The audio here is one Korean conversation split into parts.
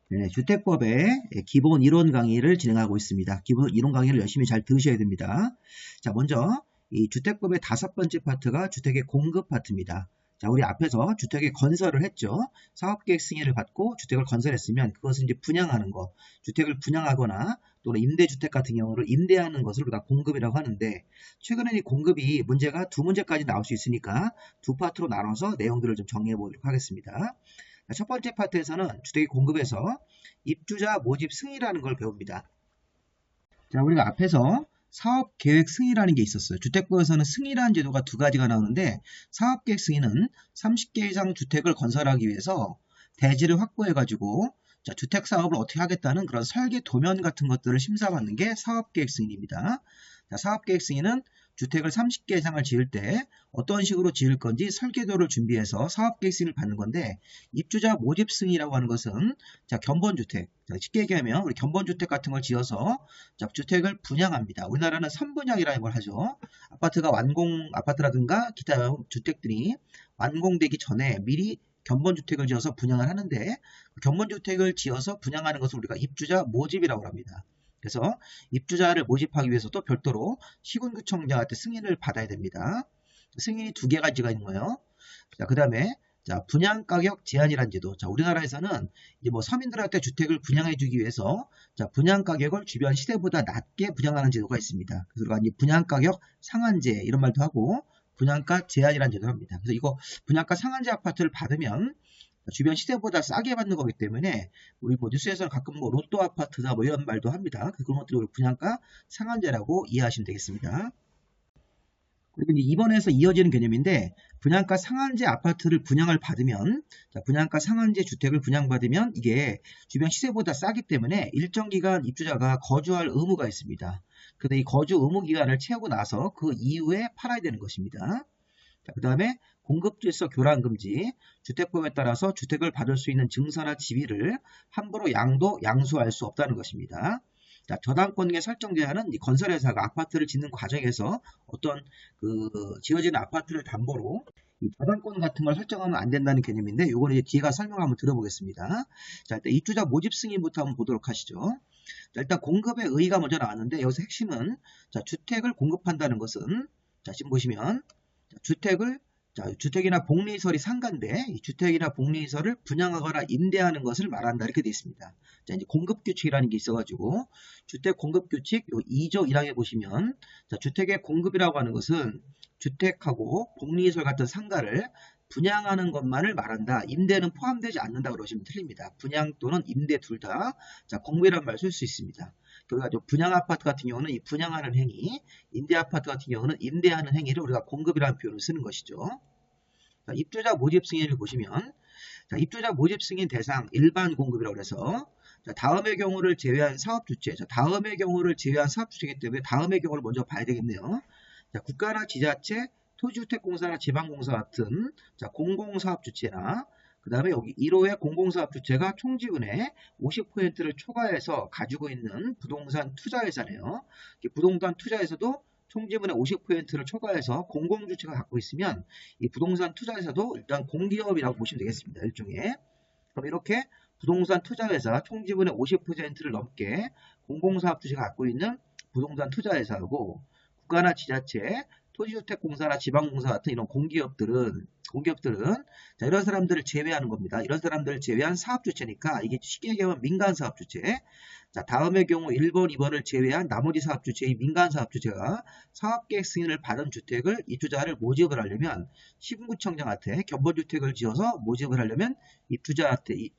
네, 주택법의 기본 이론 강의를 진행하고 있습니다. 기본 이론 강의를 열심히 잘 들으셔야 됩니다. 자, 먼저 이 주택법의 5번째 파트가 주택의 공급 파트입니다. 자, 우리 앞에서 주택의 건설을 했죠. 사업계획 승인을 받고 주택을 건설했으면 그것을 이제 분양하는 거, 주택을 분양하거나 또는 임대주택 같은 경우를 임대하는 것을 우리가 공급이라고 하는데, 최근에 이 공급이 문제가 2문제까지 나올 수 있으니까 2파트로 나눠서 내용들을 좀 정리해 보도록 하겠습니다. 첫 번째 파트에서는 주택의 공급에서 입주자 모집 승인이라는 걸 배웁니다. 자, 우리가 앞에서 사업계획 승인이라는 게 있었어요. 주택부에서는 승인이라는 제도가 2가지가 나오는데, 사업계획 승인은 30개 이상 주택을 건설하기 위해서 대지를 확보해가지고 주택 사업을 어떻게 하겠다는 그런 설계 도면 같은 것들을 심사받는 게 사업계획 승인입니다. 자, 사업계획 승인은 주택을 30개 이상을 지을 때 어떤 식으로 지을 건지 설계도를 준비해서 사업계획 승인을 받는 건데, 입주자 모집 승인이라고 하는 것은 견본주택, 쉽게 얘기하면 우리 견본주택 같은 걸 지어서 주택을 분양합니다. 우리나라는 선분양이라는 걸 하죠. 아파트라든가 기타 주택들이 완공되기 전에 미리 견본주택을 지어서 분양을 하는데, 견본주택을 지어서 분양하는 것을 우리가 입주자 모집이라고 합니다. 그래서 입주자를 모집하기 위해서도 별도로 시군구청장한테 승인을 받아야 됩니다. 승인이 2개가지가 있는 거예요. 자, 그 다음에 분양가격 제한이라는 제도. 자, 우리나라에서는 이제 뭐 서민들한테 주택을 분양해주기 위해서 분양가격을 주변 시세보다 낮게 분양하는 제도가 있습니다. 그래서 우리가 분양가격 상한제 이런 말도 하고 분양가 제한이라는 제도를 합니다. 그래서 이거 분양가 상한제 아파트를 받으면 주변 시세보다 싸게 받는 거기 때문에 우리 뭐 뉴스에서는 가끔 뭐 로또 아파트다 뭐 이런 말도 합니다. 그런 것들을 우리 분양가 상한제라고 이해하시면 되겠습니다. 그리고 이제 이번에서 이어지는 개념인데, 분양가 상한제 아파트를 분양을 받으면, 분양가 상한제 주택을 분양받으면 이게 주변 시세보다 싸기 때문에 일정 기간 입주자가 거주할 의무가 있습니다. 근데 이 거주 의무 기간을 채우고 나서 그 이후에 팔아야 되는 것입니다. 그 다음에 공급질서 교란 금지, 주택법에 따라서 주택을 받을 수 있는 증서나 지위를 함부로 양수할 수 없다는 것입니다. 자, 저당권의 설정 제한은 이 건설회사가 아파트를 짓는 과정에서 어떤 지어지는 아파트를 담보로 이 저당권 같은 걸 설정하면 안 된다는 개념인데, 이거는 이제 뒤에 가서 설명 한번 들어보겠습니다. 자, 일단 입주자 모집 승인부터 한번 보도록 하시죠. 자, 일단 공급의 의의가 먼저 나왔는데, 여기서 핵심은 주택을 공급한다는 것은, 지금 보시면 주택이나 복리시설이 상가인데, 이 주택이나 복리시설을 분양하거나 임대하는 것을 말한다 이렇게 되어 있습니다. 자, 이제 공급규칙이라는 게 있어가지고 주택 공급규칙 2조 1항에 보시면, 주택의 공급이라고 하는 것은 주택하고 복리시설 같은 상가를 분양하는 것만을 말한다. 임대는 포함되지 않는다 그러시면 틀립니다. 분양 또는 임대 둘 다 공급이라는 말 쓸 수 있습니다. 그래가지고 분양 아파트 같은 경우는 이 분양하는 행위, 임대 아파트 같은 경우는 임대하는 행위를 우리가 공급이라는 표현을 쓰는 것이죠. 자, 입주자 모집 승인을 보시면, 입주자 모집 승인 대상 일반 공급이라고 해서, 다음의 경우를 제외한 사업주체, 다음의 경우를 제외한 사업주체이기 때문에 다음의 경우를 먼저 봐야 되겠네요. 국가나 지자체, 토지주택공사나 지방공사 같은 공공사업주체나, 그 다음에 여기 1호의 공공사업주체가 총지분의 50%를 초과해서 가지고 있는 부동산 투자회사네요. 부동산 투자에서도 총지분의 50%를 초과해서 공공주체가 갖고 있으면 이 부동산 투자회사도 일단 공기업이라고 보시면 되겠습니다. 일종의. 그럼 이렇게 부동산 투자회사 총지분의 50%를 넘게 공공사업주체가 갖고 있는 부동산 투자회사하고, 국가나 지자체, 토지주택공사나 지방공사 같은 이런 공기업들은 이런 사람들을 제외하는 겁니다. 이런 사람들을 제외한 사업주체니까 이게 쉽게 얘기하면 민간사업주체. 자, 다음의 경우 1번, 2번을 제외한 나머지 사업주체의 민간사업주체가 사업계획 승인을 받은 주택을 입주자를 모집을 하려면 시군구청장한테, 견본주택을 지어서 모집을 하려면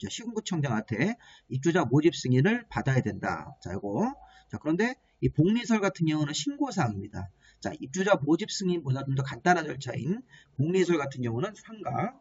시군구청장한테 입주자 모집 승인을 받아야 된다. 자, 이거. 자, 그런데 이 복리시설 같은 경우는 신고사항입니다. 자, 입주자 모집 승인보다 좀 더 간단한 절차인 복리시설 같은 경우는 상가,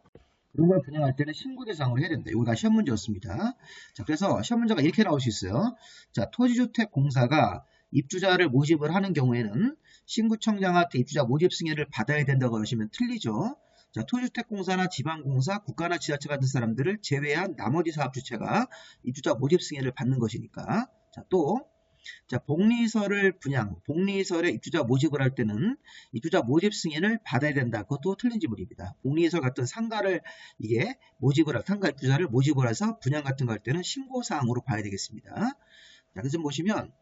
그런 걸 분양할 때는 신고 대상으로 해야 된다. 이거 다 시험 문제였습니다. 자, 그래서 시험 문제가 이렇게 나올 수 있어요. 자, 토지주택공사가 입주자를 모집을 하는 경우에는 신구청장한테 입주자 모집 승인을 받아야 된다고 하시면 틀리죠. 자, 토지주택공사나 지방공사, 국가나 지자체 같은 사람들을 제외한 나머지 사업주체가 입주자 모집 승인을 받는 것이니까. 자, 또 자, 복리설을 복리설에 입주자 모집을 할 때는 입주자 모집 승인을 받아야 된다. 그것도 틀린 지문입니다. 복리설 같은 상가를 상가 입주자를 모집을 해서 분양 같은 거 할 때는 신고사항으로 봐야 되겠습니다. 자, 그래서 보시면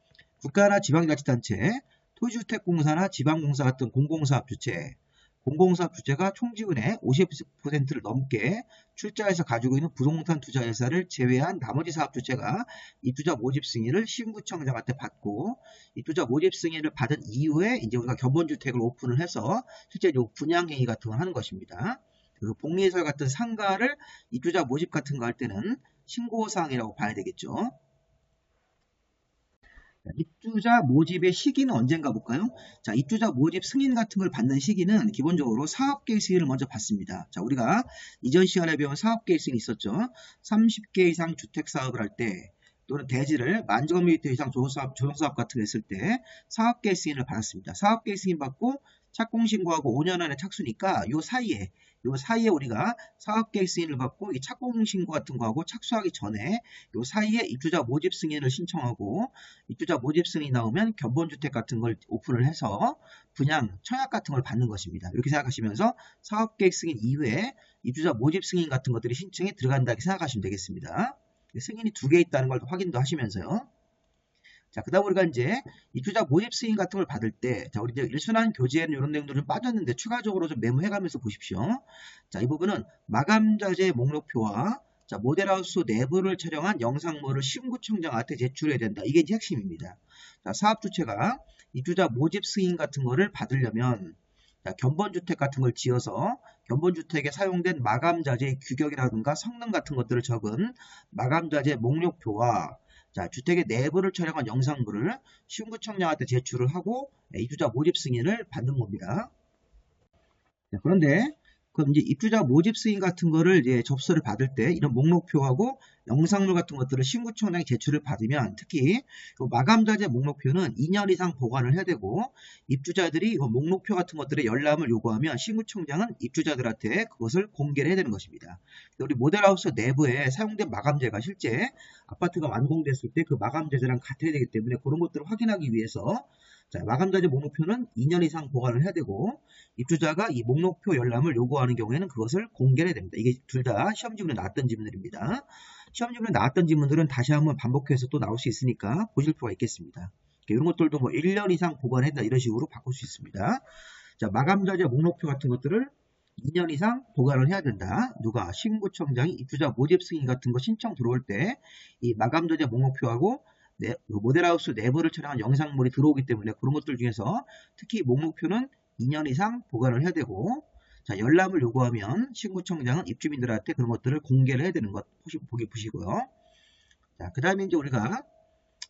국가나 지방자치단체, 토지주택공사나 지방공사 같은 공공사업 주체, 공공사업 주체가 총지분의 50%를 넘게 출자해서 가지고 있는 부동산 투자회사를 제외한 나머지 사업 주체가 입주자 모집 승인을 시군구청장한테 받고, 입주자 모집 승인을 받은 이후에 이제 우리가 견본주택을 오픈을 해서 실제 분양행위 같은 걸 하는 것입니다. 그 복리설 같은 상가를 입주자 모집 같은 거 할 때는 신고사항이라고 봐야 되겠죠. 입주자 모집의 시기는 언젠가 볼까요? 자, 입주자 모집 승인 같은 걸 받는 시기는 기본적으로 사업계획 승인을 먼저 받습니다. 자, 우리가 이전 시간에 배운 사업계획 승인이 있었죠. 30개 이상 주택 사업을 할 때, 또는 대지를 10,000제곱미터 이상 조성사업 같은 거 했을 때 사업계획 승인을 받았습니다. 사업계획 승인 받고 착공신고하고 5년 안에 착수니까 요 사이에 우리가 사업계획 승인을 받고 이 착공신고 같은 거하고 착수하기 전에 요 사이에 입주자 모집 승인을 신청하고, 입주자 모집 승인이 나오면 견본주택 같은 걸 오픈을 해서 분양, 청약 같은 걸 받는 것입니다. 이렇게 생각하시면서 사업계획 승인 이후에 입주자 모집 승인 같은 것들이 신청이 들어간다 이렇게 생각하시면 되겠습니다. 승인이 2개 있다는 걸 확인도 하시면서요. 자, 그 다음 우리가 이제 입주자 모집 승인 같은 걸 받을 때, 자, 우리 이제 일순환 교재에는 이런 내용들이 좀 빠졌는데 추가적으로 좀 메모해가면서 보십시오. 자, 이 부분은 마감자재 목록표와 자, 모델하우스 내부를 촬영한 영상물을 시군구청장한테 제출해야 된다. 이게 이제 핵심입니다. 자, 사업주체가 입주자 모집 승인 같은 거를 받으려면 자, 견본주택 같은 걸 지어서 견본주택에 사용된 마감자재의 규격이라든가 성능 같은 것들을 적은 마감자재 목록표와 자, 주택의 내부를 촬영한 영상물을 시군구청장한테 제출을 하고 입주자 모집 승인을 받는 겁니다. 자, 그런데 그럼 이제 입주자 모집 승인 같은 거를 이제 접수를 받을 때 이런 목록표하고 영상물 같은 것들을 시군구청장에 제출을 받으면, 특히 마감자재 목록표는 2년 이상 보관을 해야 되고, 입주자들이 목록표 같은 것들의 열람을 요구하면 시군구청장은 입주자들한테 그것을 공개를 해야 되는 것입니다. 우리 모델하우스 내부에 사용된 마감재가 실제 아파트가 완공됐을 때 그 마감재재랑 같아야 되기 때문에 그런 것들을 확인하기 위해서 자, 마감자재 목록표는 2년 이상 보관을 해야 되고, 입주자가 이 목록표 열람을 요구하는 경우에는 그것을 공개해야 됩니다. 이게 둘 다 시험지문에 나왔던 지문들입니다. 시험지문에 나왔던 지문들은 다시 한번 반복해서 또 나올 수 있으니까 보실 필요가 있겠습니다. 이런 것들도 뭐 1년 이상 보관했다 이런 식으로 바꿀 수 있습니다. 자, 마감자재 목록표 같은 것들을 2년 이상 보관을 해야 된다. 누가? 시군구청장이 입주자 모집 승인 같은 거 신청 들어올 때 이 마감자재 목록표하고 모델하우스 내부를 촬영한 영상물이 들어오기 때문에 그런 것들 중에서 특히 목록표는 2년 이상 보관을 해야 되고, 자, 열람을 요구하면 시군구청장은 입주민들한테 그런 것들을 공개를 해야 되는 것 보시고요. 자, 그 다음에 이제 우리가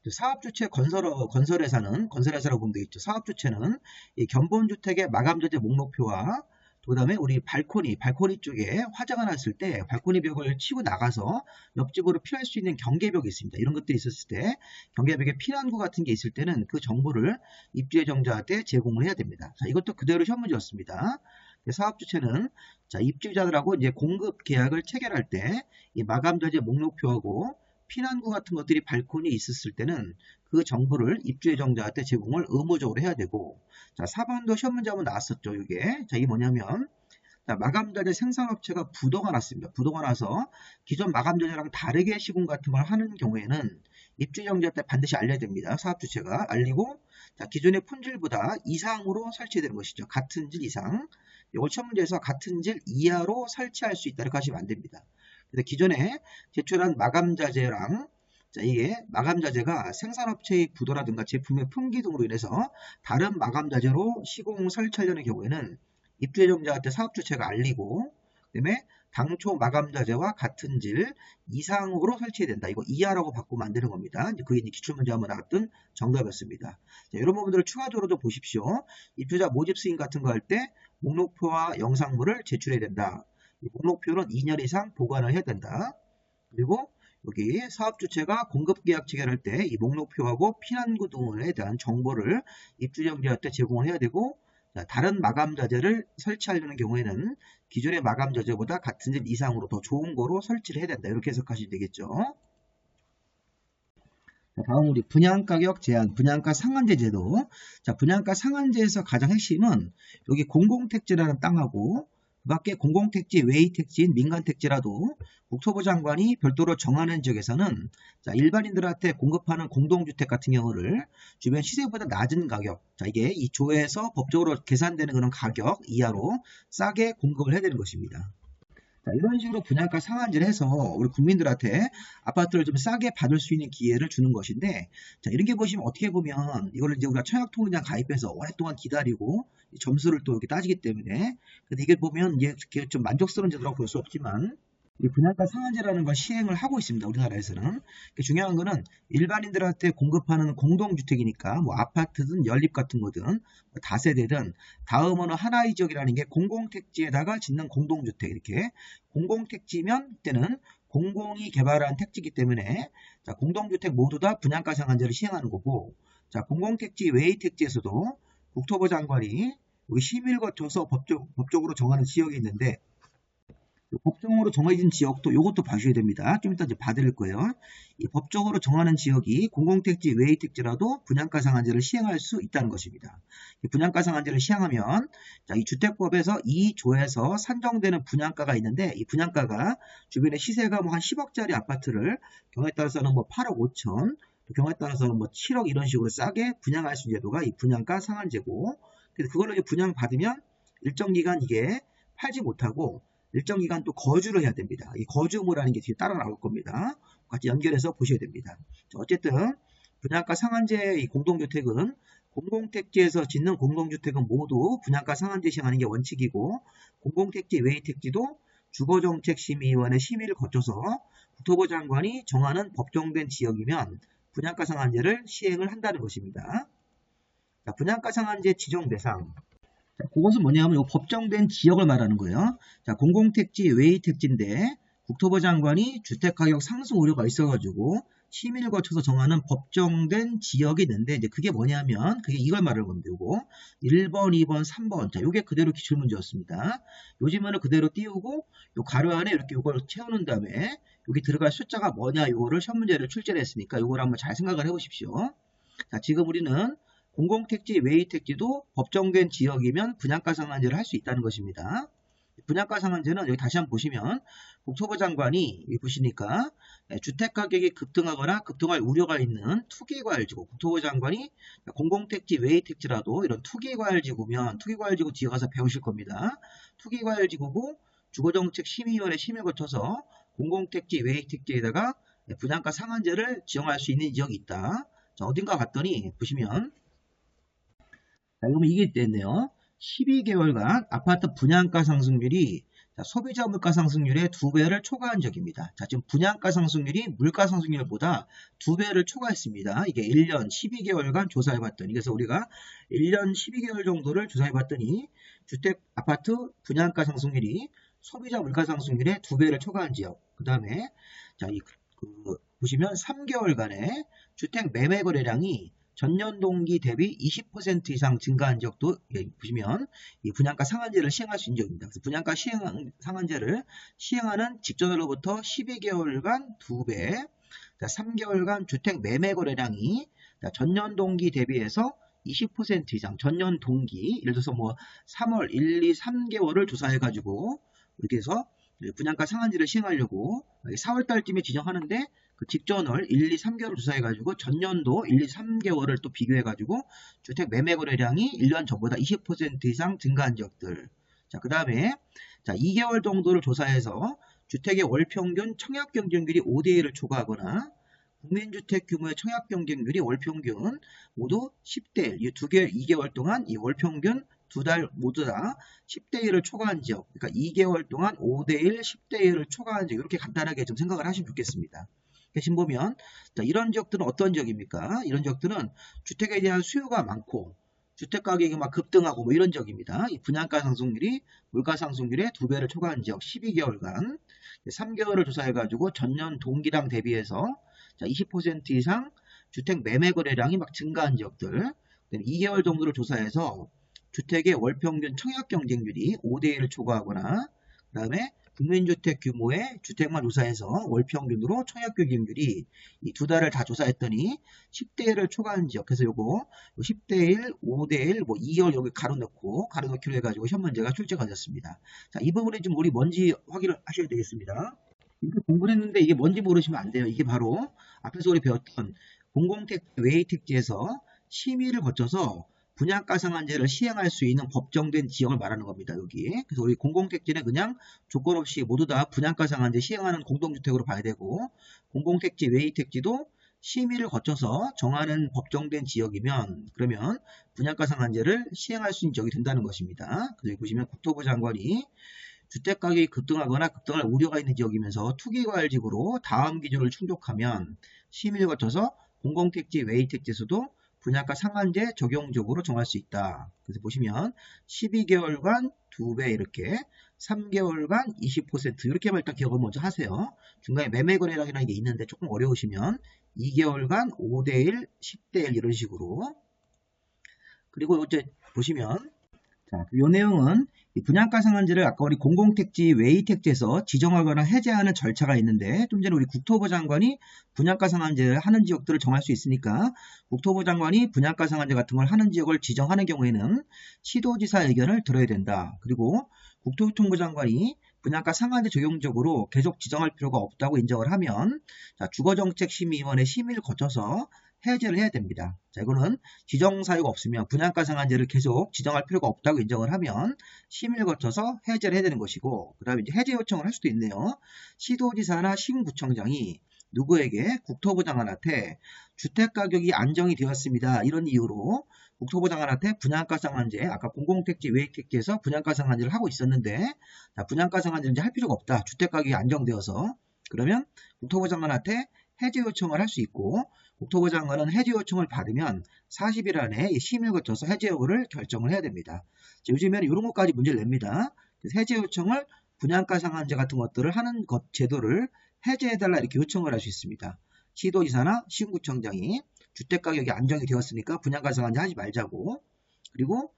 사업주체 건설회사라고 보면 되겠죠. 사업주체는 이 견본주택의 마감자재 목록표와 그 다음에 우리 발코니 쪽에 화재가 났을 때 발코니 벽을 치고 나가서 옆집으로 피할 수 있는 경계벽이 있습니다. 이런 것들이 있었을 때 경계벽에 피난구 같은 게 있을 때는 그 정보를 입주 예정자한테 제공을 해야 됩니다. 자, 이것도 그대로 시험 문제였습니다. 사업주체는 자, 입주자들하고 이제 공급 계약을 체결할 때 이 마감자재 목록표하고 피난구 같은 것들이 발코니에 있었을 때는 그 정보를 입주 예정자한테 제공을 의무적으로 해야 되고, 자, 4번도 시험 문제 한번 나왔었죠. 이게 자, 이게 뭐냐면 자, 마감자재 생산업체가 부도가 났습니다. 부도가 나서 기존 마감자재랑 다르게 시공 같은 걸 하는 경우에는 입주 예정자한테 반드시 알려야 됩니다. 사업주체가 알리고, 자, 기존의 품질보다 이상으로 설치되는 것이죠. 같은 질 이상. 이걸 시험 문제에서 같은 질 이하로 설치할 수 있다 이렇게 하시면 안 됩니다. 그래서 기존에 제출한 마감자재랑 자, 이게 마감자재가 생산업체의 부도라든가 제품의 품귀 등으로 인해서 다른 마감자재로 시공 설치하려는 경우에는 입주 예정자한테 사업주체가 알리고, 그 다음에 당초 마감자재와 같은 질 이상으로 설치해야 된다. 이거 이하라고 바꾸면 안 되는 겁니다. 그게 이제 기출문제 한번 나왔던 정답이었습니다. 자, 이런 부분들을 추가적으로도 보십시오. 입주자 모집 승인 같은 거 할 때 목록표와 영상물을 제출해야 된다. 이 목록표는 2년 이상 보관을 해야 된다. 그리고 여기 사업주체가 공급계약 체결할 때 이 목록표하고 피난구 등에 대한 정보를 입주 예정자한테 제공을 해야 되고, 다른 마감자재를 설치하려는 경우에는 기존의 마감자재보다 같은 질 이상으로 더 좋은 거로 설치를 해야 된다. 이렇게 해석하시면 되겠죠. 자, 다음 우리 분양가격 제한, 분양가 상한제 제도. 자, 분양가 상한제에서 가장 핵심은 여기 공공택지라는 땅하고 그 밖에 공공택지, 외의택지인 민간택지라도 국토부 장관이 별도로 정하는 지역에서는 자, 일반인들한테 공급하는 공동주택 같은 경우를 주변 시세보다 낮은 가격, 자, 이게 이 조에서 법적으로 계산되는 그런 가격 이하로 싸게 공급을 해야 되는 것입니다. 자, 이런 식으로 분양가 상한제를 해서 우리 국민들한테 아파트를 좀 싸게 받을 수 있는 기회를 주는 것인데, 자, 이런 게 보시면 어떻게 보면 이거를 이제 우리가 청약통장 가입해서 오랫동안 기다리고 점수를 또 이렇게 따지기 때문에, 근데 이게 보면 이게 좀 만족스러운 제도라고 볼 수 없지만, 이 분양가 상한제라는 걸 시행을 하고 있습니다. 우리나라에서는. 중요한 거는 일반인들한테 공급하는 공동주택이니까 뭐 아파트든 연립 같은 거든 뭐 다세대든 다음으로 하나의 지역이라는 게 공공택지에다가 짓는 공동주택, 이렇게 공공택지면 그때는 공공이 개발한 택지이기 때문에 자, 공동주택 모두 다 분양가 상한제를 시행하는 거고, 자, 공공택지 외의 택지에서도 국토부 장관이 여기 심의를 거쳐서 법적으로 정하는 지역이 있는데, 법정으로 정해진 지역도 이것도 봐주셔야 됩니다. 좀 이따 이제 봐드릴 거예요. 이 법적으로 정하는 지역이 공공택지, 외의택지라도 분양가 상한제를 시행할 수 있다는 것입니다. 이 분양가 상한제를 시행하면 자, 이 주택법에서 이 조에서 산정되는 분양가가 있는데, 이 분양가가 주변에 시세가 뭐 한 10억짜리 아파트를 경우에 따라서는 뭐 8억 5천, 경우에 따라서는 뭐 7억 이런 식으로 싸게 분양할 수 있는 제도가 이 분양가 상한제고, 그래서 그걸로 분양 받으면 일정 기간 이게 팔지 못하고 일정 기간 또 거주를 해야 됩니다. 이 거주 의무라는 게 뒤에 따라 나올 겁니다. 같이 연결해서 보셔야 됩니다. 어쨌든 분양가 상한제 이 공동주택은 공공택지에서 짓는 공동주택은 모두 분양가 상한제 시행하는 게 원칙이고, 공공택지 외의택지도 주거정책심의위원회 심의를 거쳐서 국토부 장관이 정하는 법정된 지역이면 분양가 상한제를 시행을 한다는 것입니다. 자, 분양가 상한제 지정 대상. 자, 그것은 뭐냐면 법정된 지역을 말하는 거예요. 자, 공공택지, 외의택지인데 국토부 장관이 주택가격 상승 우려가 있어가지고 심의를 거쳐서 정하는 법정된 지역이 있는데, 이제 그게 뭐냐면 그게 이걸 말하는 겁니다. 요거 1번, 2번, 3번. 자, 요게 그대로 기출문제였습니다. 요즘에는 그대로 띄우고 요 가로 안에 이렇게 요걸 채우는 다음에 여기 들어갈 숫자가 뭐냐, 요거를 시험 문제를 출제를 했으니까 요걸 한번 잘 생각을 해보십시오. 자, 지금 우리는 공공택지, 외의택지도 법정된 지역이면 분양가 상한제를 할 수 있다는 것입니다. 분양가 상한제는 여기 다시 한번 보시면 국토부 장관이 여기 보시니까 주택가격이 급등하거나 급등할 우려가 있는 투기과열지구, 국토부 장관이 공공택지, 외의택지라도 이런 투기과열지구면, 투기과열지구 뒤에 가서 배우실 겁니다. 투기과열지구고 주거정책심의위원회 심의를 거쳐서 공공택지, 외의택지에다가 분양가 상한제를 지정할 수 있는 지역이 있다. 자, 어딘가 봤더니 보시면 자, 그러면 이게 됐네요. 12개월간 아파트 분양가 상승률이 자, 소비자 물가 상승률의 2배를 초과한 적입니다. 자, 지금 분양가 상승률이 물가 상승률보다 2배를 초과했습니다. 이게 1년 12개월간 조사해봤더니, 그래서 우리가 1년 12개월 정도를 조사해봤더니 주택 아파트 분양가 상승률이 소비자 물가 상승률의 2배를 초과한 지역. 그 다음에 자, 보시면 3개월간의 주택 매매 거래량이 전년 동기 대비 20% 이상 증가한 지역도 보시면 이 분양가 상한제를 시행할 수 있는 지역입니다. 그래서 분양가 상한제를 시행하는 직전으로부터 12개월간 2배, 3개월간 주택 매매 거래량이 전년 동기 대비해서 20% 이상, 전년 동기, 예를 들어서 뭐 3월 1, 2, 3개월을 조사해가지고 이렇게 해서 분양가 상한제를 시행하려고 4월달쯤에 지정하는데 그 직전을 1, 2, 3개월을 조사해가지고 전년도 1, 2, 3개월을 또 비교해가지고 주택 매매 거래량이 1년 전보다 20% 이상 증가한 지역들. 자, 그 다음에 자 2개월 정도를 조사해서 주택의 월 평균 청약 경쟁률이 5대1을 초과하거나 국민주택 규모의 청약 경쟁률이 월 평균 모두 10대1, 이 2개월 동안 이 월 평균 두 달 모두 다 10대1을 초과한 지역, 그러니까 2개월 동안 5대1, 10대1을 초과한 지역, 이렇게 간단하게 좀 생각을 하시면 좋겠습니다. 대신 보면 자, 이런 지역들은 어떤 지역입니까? 이런 지역들은 주택에 대한 수요가 많고 주택 가격이 막 급등하고 뭐 이런 지역입니다. 이 분양가 상승률이 물가 상승률의 2배를 초과한 지역 12개월간 3개월을 조사해가지고 전년 동기랑 대비해서 자, 20% 이상 주택 매매 거래량이 막 증가한 지역들, 2개월 정도를 조사해서 주택의 월 평균 청약 경쟁률이 5대1을 초과하거나 그 다음에 국민주택 규모의 주택만 조사해서 월평균으로 청약교 기용률이 이 두 달을 다 조사했더니 10대 1을 초과한 지역. 그래서 요거 10대 1, 5대 1, 뭐 2개월 여기 가로놓기로 해가지고 시험 문제가 출제가 됐습니다. 자, 이 부분에 좀 우리 뭔지 확인을 하셔야 되겠습니다. 이렇게 공부를 했는데 이게 뭔지 모르시면 안 돼요. 이게 바로 앞에서 우리 배웠던 공공택지 외의택지에서 심의를 거쳐서 분양가 상한제를 시행할 수 있는 법정된 지역을 말하는 겁니다. 여기. 그래서 우리 공공택지는 그냥 조건 없이 모두 다 분양가 상한제 시행하는 공동주택으로 봐야 되고, 공공택지 외의택지도 심의를 거쳐서 정하는 법정된 지역이면 그러면 분양가 상한제를 시행할 수 있는 지역이 된다는 것입니다. 그래서 여기 보시면 국토부 장관이 주택가격이 급등하거나 급등할 우려가 있는 지역이면서 투기과열지구로 다음 기준을 충족하면 심의를 거쳐서 공공택지 외의택지에서도 분양가 상한제 적용적으로 정할 수 있다. 그래서 보시면 12개월간 2배 이렇게 3개월간 20% 이렇게만 일단 기억을 먼저 하세요. 중간에 매매거래량이라는 게 있는데 조금 어려우시면 2개월간 5대1, 10대1 이런 식으로. 그리고 이제 보시면 자, 이 내용은 분양가 상한제를 아까 우리 공공택지 외의택지에서 지정하거나 해제하는 절차가 있는데 좀 전에 우리 국토부 장관이 분양가 상한제를 하는 지역들을 정할 수 있으니까 국토부 장관이 분양가 상한제 같은 걸 하는 지역을 지정하는 경우에는 시도지사 의견을 들어야 된다. 그리고 국토교통부 장관이 분양가 상한제 적용적으로 계속 지정할 필요가 없다고 인정을 하면 주거정책심의위원회 심의를 거쳐서 해제를 해야 됩니다. 자, 이거는 지정 사유가 없으면 분양가 상한제를 계속 지정할 필요가 없다고 인정을 하면 심의를 거쳐서 해제를 해야 되는 것이고, 그 다음에 이제 해제 요청을 할 수도 있네요. 시도지사나 시군구청장이 누구에게? 국토부 장관한테 주택가격이 안정이 되었습니다. 이런 이유로 국토부 장관한테 분양가 상한제, 아까 공공택지 외의택지에서 분양가 상한제를 하고 있었는데, 자, 분양가 상한제는 이제 할 필요가 없다. 주택가격이 안정되어서. 그러면 국토부 장관한테 해제 요청을 할 수 있고, 국토부 장관은 해제 요청을 받으면 40일 안에 심의를 거쳐서 해제 여부를 결정을 해야 됩니다. 요즘에는 이런 것까지 문제를 냅니다. 그래서 해제 요청을 분양가 상한제 같은 것들을 하는 제도를 해제해달라 이렇게 요청을 할 수 있습니다. 시도지사나 시군구청장이 주택가격이 안정이 되었으니까 분양가 상한제 하지 말자고. 그리고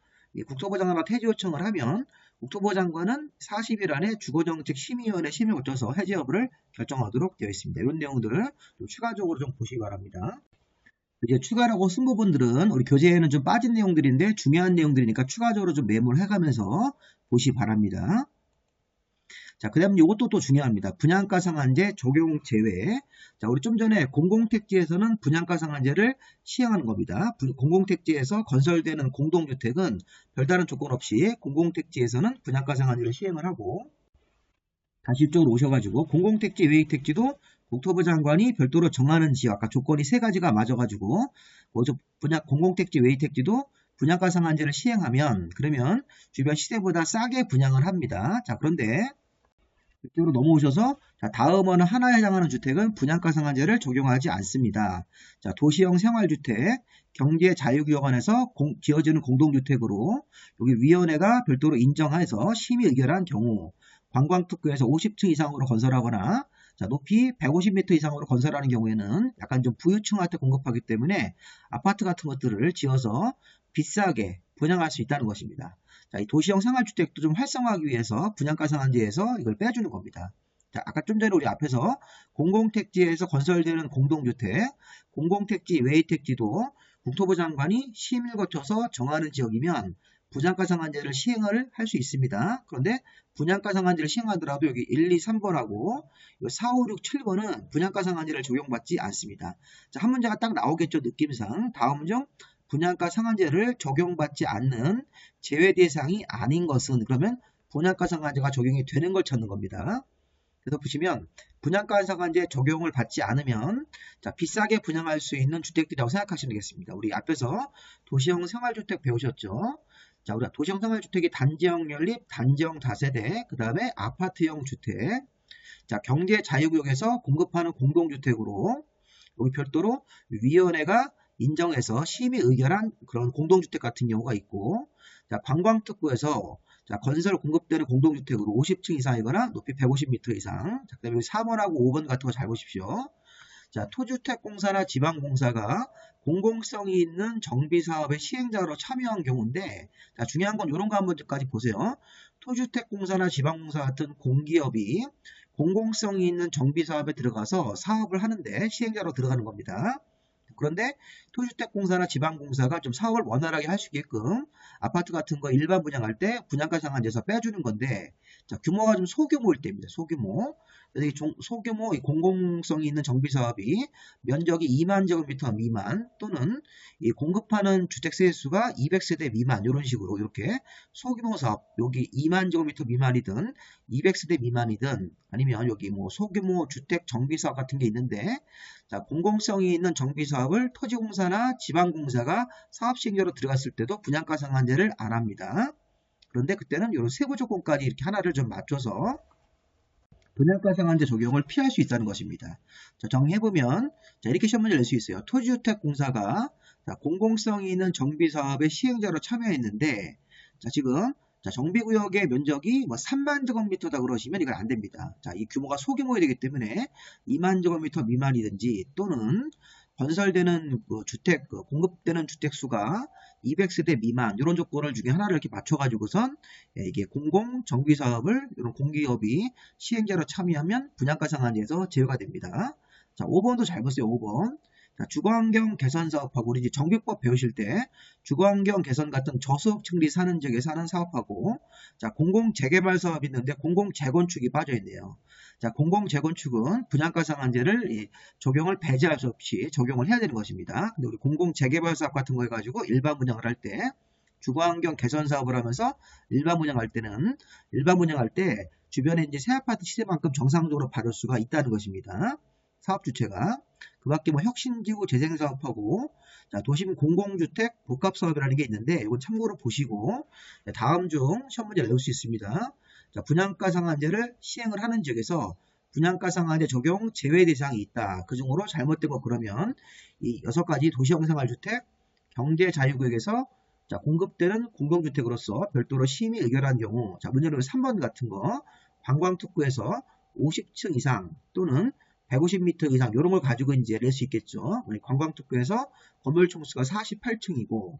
국토부 장관한테 해제 요청을 하면 국토부 장관은 40일 안에 주거정책심의위원회 심의를 거쳐서 해제 여부를 결정하도록 되어 있습니다. 이런 내용들을 좀 추가적으로 좀 보시기 바랍니다. 이제 추가라고 쓴 부분들은 우리 교재에는 좀 빠진 내용들인데 중요한 내용들이니까 추가적으로 좀 메모를 해가면서 보시기 바랍니다. 자, 그 다음에 이것도 또 중요합니다. 분양가 상한제 적용 제외. 자, 우리 좀 전에 공공택지에서는 분양가 상한제를 시행하는 겁니다. 공공택지에서 건설되는 공동주택은 별다른 조건 없이 공공택지에서는 분양가 상한제를 시행을 하고, 다시 이쪽으로 오셔가지고 공공택지 외의택지도 국토부 장관이 별도로 정하는 지역, 아까 조건이 세 가지가 맞아가지고 공공택지 외의택지도 분양가 상한제를 시행하면 그러면 주변 시세보다 싸게 분양을 합니다. 자, 그런데 이쪽으로 넘어오셔서 자, 다음은 하나에 해당하는 주택은 분양가 상한제를 적용하지 않습니다. 자, 도시형 생활주택, 경제자유구역안에서 지어지는 공동주택으로 여기 위원회가 별도로 인정해서 심의 의결한 경우 관광특구에서 50층 이상으로 건설하거나 자, 높이 150m 이상으로 건설하는 경우에는 약간 좀 부유층한테 공급하기 때문에 아파트 같은 것들을 지어서 비싸게 분양할 수 있다는 것입니다. 자, 이 도시형 생활주택도 좀 활성화하기 위해서 분양가 상한제에서 이걸 빼주는 겁니다. 자, 아까 좀 전에 우리 앞에서 공공택지에서 건설되는 공동주택, 공공택지 외의택지도 국토부 장관이 심의를 거쳐서 정하는 지역이면 분양가 상한제를 시행을 할 수 있습니다. 그런데 분양가 상한제를 시행하더라도 여기 1, 2, 3번하고 4, 5, 6, 7번은 분양가 상한제를 적용받지 않습니다. 자, 한 문제가 딱 나오겠죠, 느낌상. 다음 중 분양가 상한제를 적용받지 않는 제외 대상이 아닌 것은 그러면 분양가 상한제가 적용이 되는 걸 찾는 겁니다. 그래서 보시면 분양가 상한제 적용을 받지 않으면 자, 비싸게 분양할 수 있는 주택들이라고 생각하시면 되겠습니다. 우리 앞에서 도시형 생활주택 배우셨죠? 자, 우리가 도시형 생활주택이 단지형 연립, 단지형 다세대, 그 다음에 아파트형 주택. 자, 경제자유구역에서 공급하는 공동주택으로 여기 별도로 위원회가 인정해서 심의 의결한 그런 공동주택 같은 경우가 있고, 자, 관광특구에서 자, 건설 공급되는 공동주택으로 50층 이상이거나 높이 150m 이상. 자, 그다음에 4번하고 5번 같은 거 잘 보십시오. 자, 토주택공사나 지방공사가 공공성이 있는 정비사업의 시행자로 참여한 경우인데, 자, 중요한 건 이런 거 한번까지 보세요. 토주택공사나 지방공사 같은 공기업이 공공성이 있는 정비사업에 들어가서 사업을 하는데 시행자로 들어가는 겁니다. 그런데 토주택공사나 지방공사가 좀 사업을 원활하게 할 수 있게끔 아파트 같은 거 일반 분양할 때 분양가 상한제에서 빼주는 건데, 자, 규모가 좀 소규모일 때입니다. 소규모. 그래서 소규모 공공성이 있는 정비사업이 면적이 2만 제곱미터 미만 또는 이 공급하는 주택세대 수가 200세대 미만 이런 식으로 이렇게 소규모 사업, 여기 2만 제곱미터 미만이든 200세대 미만이든 아니면 여기 뭐 소규모 주택 정비사업 같은 게 있는데, 자, 공공성이 있는 정비사업을 토지공사나 지방공사가 사업시행자로 들어갔을 때도 분양가 상한제를 안 합니다. 그런데 그때는 이런 세부 조건까지 이렇게 하나를 좀 맞춰서 분양가 상한제 적용을 피할 수 있다는 것입니다. 자, 정리해보면, 자, 이렇게 시험 문제를 낼 수 있어요. 토지주택공사가 공공성이 있는 정비사업의 시행자로 참여했는데, 자, 지금 정비구역의 면적이 뭐 3만 제곱미터다 그러시면 이건 안 됩니다. 자, 이 규모가 소규모가 되기 때문에 2만 제곱미터 미만이든지 또는 건설되는 주택, 공급되는 주택 수가 200세대 미만 이런 조건을 중에 하나를 이렇게 맞춰가지고선 이게 공공 정비 사업을 이런 공기업이 시행자로 참여하면 분양가 상한제에서 제외가 됩니다. 자, 5번도 잘 보세요. 5번. 자, 주거환경 개선 사업하고 우리 이제 정비법 배우실 때 주거환경 개선 같은 저소득층들이 사는 지역에서 하는 사업하고, 자, 공공 재개발 사업이 있는데 공공 재건축이 빠져 있네요. 자, 공공 재건축은 분양가 상한제를 적용을 배제할 수 없이 적용을 해야 되는 것입니다. 근데 우리 공공 재개발 사업 같은 거 해가지고 일반 분양을 할 때 주거환경 개선 사업을 하면서 일반 분양할 때 주변에 이제 새 아파트 시세만큼 정상적으로 받을 수가 있다는 것입니다. 사업 주체가. 그 밖에 뭐 혁신지구 재생 사업하고, 자, 도심 공공주택 복합 사업이라는 게 있는데 이건 참고로 보시고 다음 중 시험 문제를 낼 수 있습니다. 자, 분양가 상한제를 시행을 하는 지역에서 분양가 상한제 적용 제외 대상이 있다. 그 중으로 잘못된 거 그러면 이 6가지 도시형생활주택 경제자유구역에서 자, 공급되는 공공주택으로서 별도로 심의 의결한 경우, 자, 문제는 3번 같은 거 관광특구에서 50층 이상 또는 150m 이상 이런 걸 가지고 이제 낼 수 있겠죠. 관광특구에서 건물 총수가 48층이고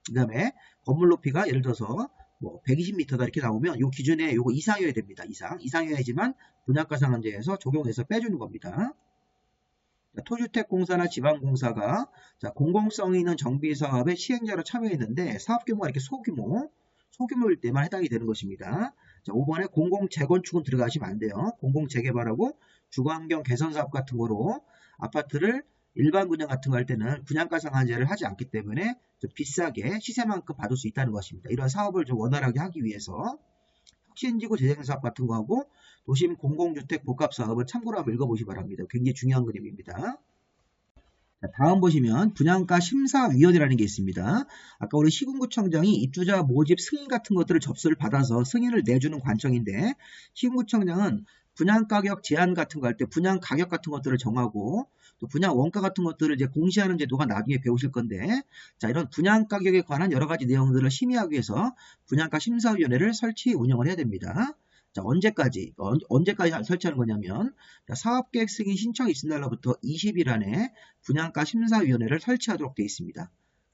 그 다음에 건물 높이가 예를 들어서 뭐 120m다 이렇게 나오면 요 기준에 요거 이상이어야 됩니다. 이상이어야지만 분양가 상한제에서 적용해서 빼주는 겁니다. 자, 토주택공사나 지방공사가 자, 공공성이 있는 정비사업의 시행자로 참여했는데 사업 규모가 이렇게 소규모일 때만 해당이 되는 것입니다. 자, 5번에 공공재건축은 들어가시면 안 돼요. 공공재개발하고 주거환경 개선사업 같은 거로 아파트를 일반 분양 같은 거 할 때는 분양가 상한제를 하지 않기 때문에 좀 비싸게 시세만큼 받을 수 있다는 것입니다. 이런 사업을 좀 원활하게 하기 위해서 혁신지구 재생사업 같은 거하고 도심 공공주택 복합사업을 참고로 한번 읽어보시기 바랍니다. 굉장히 중요한 그림입니다. 자, 다음 보시면 분양가 심사위원회라는 게 있습니다. 아까 우리 시군구청장이 입주자 모집 승인 같은 것들을 접수를 받아서 승인을 내주는 관청인데, 시군구청장은 분양가격 제한 같은 거 할 때 분양가격 같은 것들을 정하고 또 분양 원가 같은 것들을 이제 공시하는 제도가 나중에 배우실 건데, 자, 이런 분양가격에 관한 여러 가지 내용들을 심의하기 위해서 분양가 심사위원회를 설치 운영을 해야 됩니다. 자, 언제까지 설치하는 거냐면, 사업계획 승인 신청이 있은 날로부터 20일 안에 분양가 심사위원회를 설치하도록 되어 있습니다.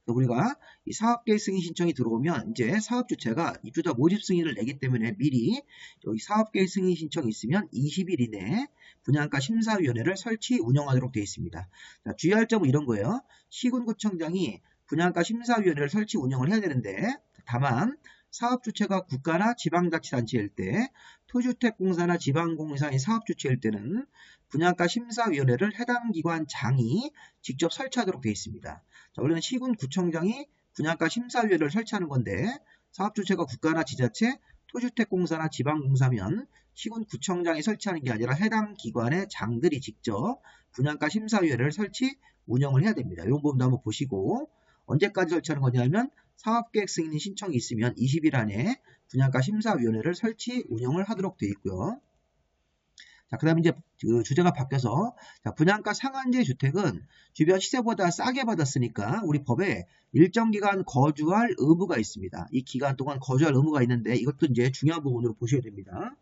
우리가 이 사업계획 승인 신청이 들어오면 이제 사업 주체가 입주자 모집 승인을 내기 때문에 미리 여기 사업계획 승인 신청이 있으면 20일 이내에 분양가 심사위원회를 설치 운영하도록 되어 있습니다. 자, 주의할 점은 이런 거예요. 시군구청장이 분양가 심사위원회를 설치 운영을 해야 되는데, 다만 사업 주체가 국가나 지방자치단체일 때, 토주택공사나 지방공사의 사업 주체일 때는 분양가 심사위원회를 해당 기관 장이 직접 설치하도록 되어 있습니다. 자, 원래는 시군구청장이 분양가 심사위원회를 설치하는 건데, 사업 주체가 국가나 지자체, 토주택공사나 지방공사면 시군구청장이 설치하는 게 아니라 해당 기관의 장들이 직접 분양가 심사위원회를 설치 운영을 해야 됩니다. 이런 부분도 한번 보시고, 언제까지 설치하는 거냐면 사업계획 승인 신청이 있으면 20일 안에 분양가 심사위원회를 설치 운영을 하도록 되어 있고요. 자, 그 다음에 이제 그 주제가 바뀌어서, 자, 분양가 상한제 주택은 주변 시세보다 싸게 받았으니까 우리 법에 일정 기간 거주할 의무가 있습니다. 이 기간 동안 거주할 의무가 있는데 이것도 이제 중요한 부분으로 보셔야 됩니다.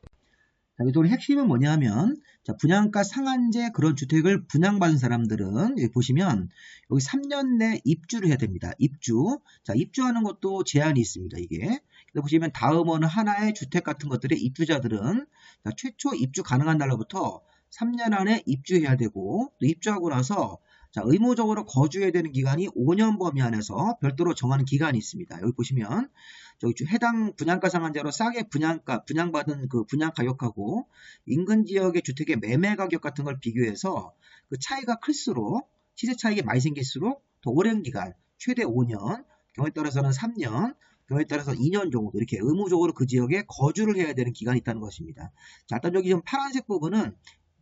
자, 그래서 우리 핵심은 뭐냐 하면, 자, 분양가 상한제 그런 주택을 분양받은 사람들은 여기 보시면 여기 3년 내 입주를 해야 됩니다. 입주. 자, 입주하는 것도 제한이 있습니다. 이게 보시면 다음어는 하나의 주택 같은 것들의 입주자들은 자, 최초 입주 가능한 날로부터 3년 안에 입주해야 되고 또 입주하고 나서 자, 의무적으로 거주해야 되는 기간이 5년 범위 안에서 별도로 정하는 기간이 있습니다. 여기 보시면 저기 해당 분양가 상한제로 싸게 분양받은 그 분양 가격하고 인근 지역의 주택의 매매 가격 같은 걸 비교해서 그 차이가 클수록 시세 차익이 많이 생길수록 더 오랜 기간 최대 5년, 경우에 따라서는 3년, 경우에 따라서 2년 정도 이렇게 의무적으로 그 지역에 거주를 해야 되는 기간이 있다는 것입니다. 자, 일단 여기 좀 파란색 부분은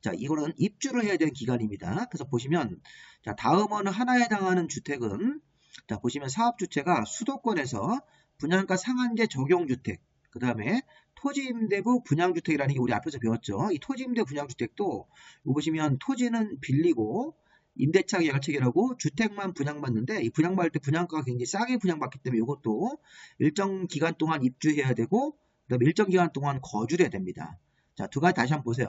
자, 이거는 입주를 해야 되는 기간입니다. 그래서 보시면 자, 다음어는 하나에 해당하는 주택은 자, 보시면 사업주체가 수도권에서 분양가 상한제 적용주택, 그 다음에 토지임대부 분양주택이라는 게 우리 앞에서 배웠죠. 이 토지임대 분양주택도 이거 보시면 토지는 빌리고 임대차 계약을 체결하고 주택만 분양받는데 이 분양받을 때 분양가가 굉장히 싸게 분양받기 때문에 이것도 일정 기간 동안 입주해야 되고 그다음에 일정 기간 동안 거주를 해야 됩니다. 자, 두 가지 다시 한번 보세요.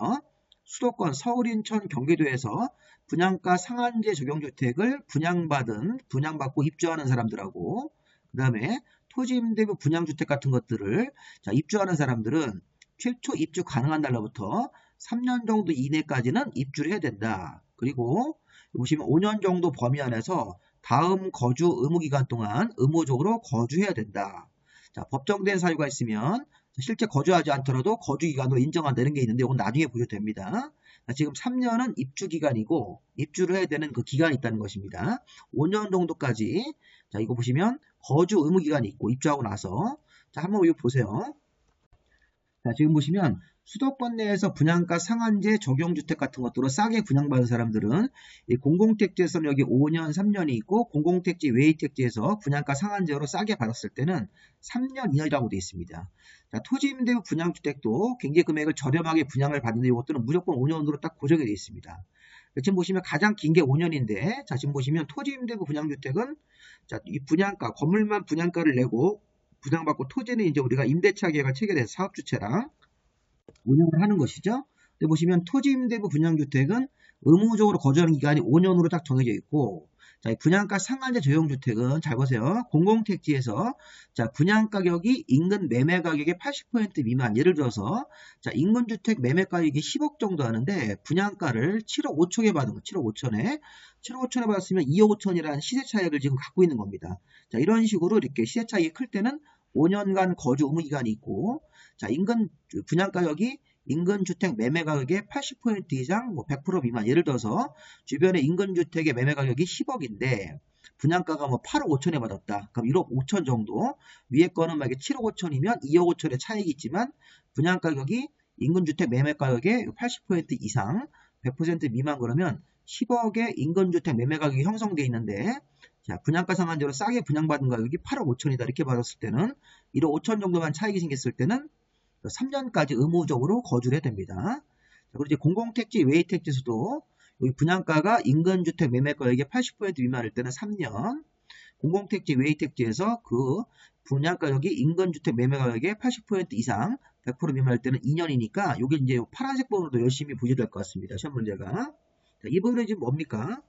수도권 서울, 인천, 경기도에서 분양가 상한제 적용주택을 분양받고 입주하는 사람들하고 그 다음에 토지임대부 분양주택 같은 것들을 자, 입주하는 사람들은 최초 입주 가능한 날로부터 3년 정도 이내까지는 입주를 해야 된다. 그리고 보시면 5년 정도 범위 안에서 다음 거주 의무기간 동안 의무적으로 거주해야 된다. 자, 법정된 사유가 있으면 실제 거주하지 않더라도 거주기간으로 인정한다는 게 있는데 이건 나중에 보셔도 됩니다. 자, 지금 3년은 입주기간이고 입주를 해야 되는 그 기간이 있다는 것입니다. 5년 정도까지 자, 이거 보시면 거주 의무기간이 있고 입주하고 나서 자, 한번 이거 보세요. 자, 지금 보시면 수도권 내에서 분양가 상한제 적용주택 같은 것들로 싸게 분양받은 사람들은 이 공공택지에서는 여기 5년, 3년이 있고 공공택지 외의택지에서 분양가 상한제로 싸게 받았을 때는 3년 이하라고 되어 있습니다. 자, 토지임대부 분양주택도 굉장히 금액을 저렴하게 분양을 받는데 이것들은 무조건 5년으로 딱 고정이 되어 있습니다. 지금 보시면 가장 긴 게 5년인데 자, 지금 보시면 토지임대부 분양주택은 자, 이 분양가, 건물만 분양가를 내고 분양받고 토지는 이제 우리가 임대차 계약을 체결해서 사업주체랑 운영을 하는 것이죠. 근데 보시면 토지임대부 분양주택은 의무적으로 거주하는 기간이 5년으로 딱 정해져 있고 자, 분양가 상한제 적용주택은 잘 보세요. 공공택지에서 자, 분양가격이 인근 매매가격의 80% 미만 예를 들어서 자, 인근주택 매매가격이 10억 정도 하는데 분양가를 7억 5천에 받은 거 7억 5천에 7억 5천에 받았으면 2억 5천이라는 시세 차익을 지금 갖고 있는 겁니다. 자, 이런 식으로 이렇게 시세 차익이 클 때는 5년간 거주 의무기간이 있고 자, 인근 분양가격이 인근주택 매매가격의 80% 이상 100% 미만 예를 들어서 주변의 인근주택의 매매가격이 10억인데 분양가가 8억 5천에 받았다. 그럼 1억 5천 정도 위에 거는 만약에 7억 5천이면 2억 5천의 차익이 있지만 분양가격이 인근주택 매매가격의 80% 이상 100% 미만 그러면 10억의 인근주택 매매가격이 형성되어 있는데 자, 분양가 상한제로 싸게 분양받은 가격이 8억 5천이다 이렇게 받았을 때는 1억 5천 정도만 차익이 생겼을 때는 3년까지 의무적으로 거주를 해야 됩니다. 자, 그리고 이제 공공택지 외의택지에서도 여기 분양가가 인근주택 매매가격의 80% 미만일 때는 3년, 공공택지 외의택지에서 그 분양가격이 인근주택 매매가격의 80% 이상 100% 미만일 때는 2년이니까 여기 이제 파란색 부분으로 열심히 보셔야 될 것 같습니다. 시험 문제가. 자, 이 부분은 지금 뭡니까?